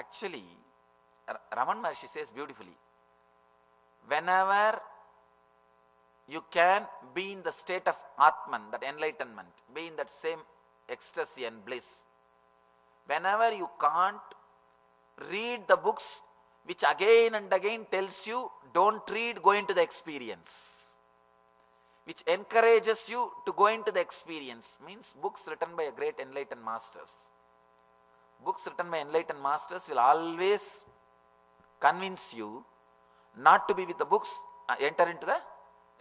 Actually, Raman Maharshi says beautifully, whenever you can be in the state of Atman, that enlightenment, be in that same ecstasy and bliss, whenever you can't, read the books which again and again tells you, don't read, go into the experience, which encourages you to go into the experience, means books written by a great enlightened masters. Books written by enlightened masters will always convince you not to be with the books, enter into the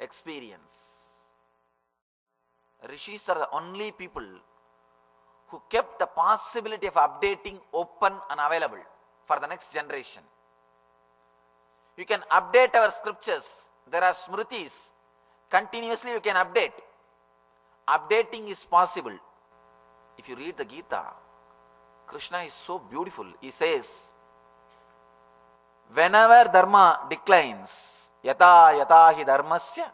experience. Rishis are the only people who kept the possibility of updating open and available for the next generation. You can update our scriptures. There are smritis. Continuously you can update. Updating is possible. If you read the Gita, Krishna is so beautiful. He says, whenever dharma declines, yata yata hi dharmasya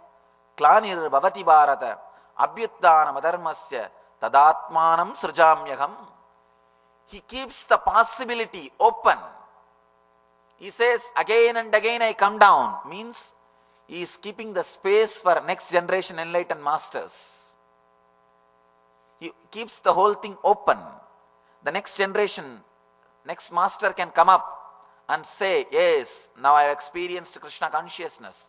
klanir bhavati bharata abhyuttanam adharmasya tadatmanam srijamyaham. He keeps the possibility open. He says, again and again I come down, means he is keeping the space for next generation enlightened masters. He keeps the whole thing open. The next generation, next master can come up and say, yes, now I have experienced Krishna consciousness.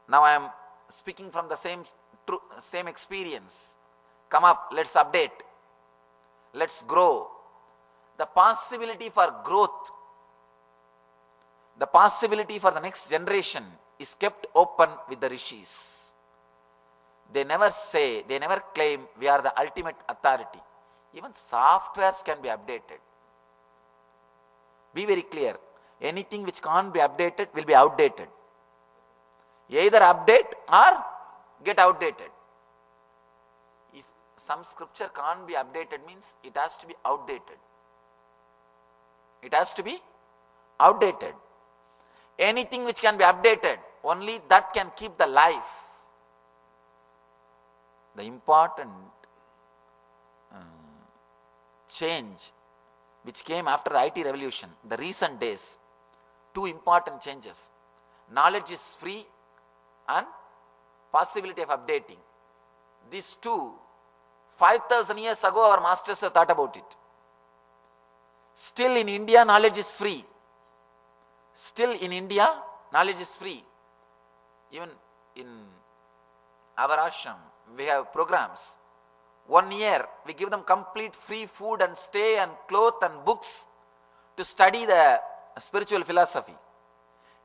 Now I am speaking from the same experience. Come up, let's update. Let's grow. The possibility for growth, the possibility for the next generation is kept open with the rishis. They never say, they never claim we are the ultimate authority. Even softwares can be updated. Be very clear. Anything which can't be updated will be outdated. Either update or get outdated. If some scripture can't be updated, means it has to be outdated. It has to be outdated. Anything which can be updated, only that can keep the life. The important change which came after the IT revolution, the recent days, two important changes. Knowledge is free and possibility of updating. These two, 5,000 years ago our masters have thought about it. Still in India knowledge is free. Still in India knowledge is free. Even in our ashram we have programs. 1 year we give them complete free food and stay and cloth and books to study the spiritual philosophy.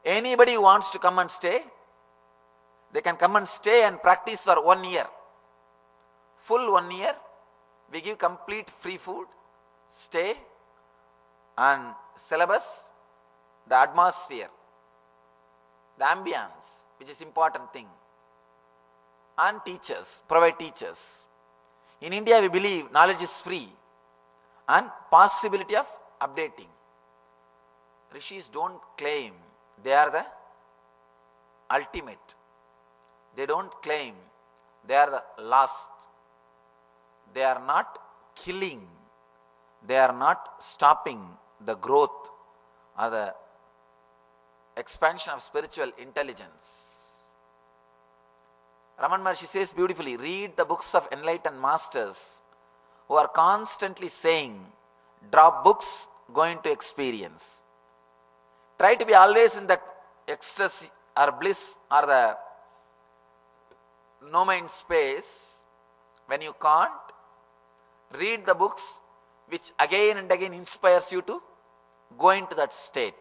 Anybody who wants to come and stay, they can come and stay and practice for 1 year. Full 1 year we give complete free food, stay and syllabus, the atmosphere, the ambience, which is important thing, and teachers, provide teachers. In India we believe knowledge is free and possibility of updating. Rishis don't claim they are the ultimate. They don't claim they are the last. They are not killing. They are not stopping the growth or the expansion of spiritual intelligence. Raman Maharshi says beautifully, read the books of enlightened masters who are constantly saying, drop books, go into experience. Try to be always in that ecstasy or bliss or the no mind space. When you can't, read the books which again and again inspires you to go into that state.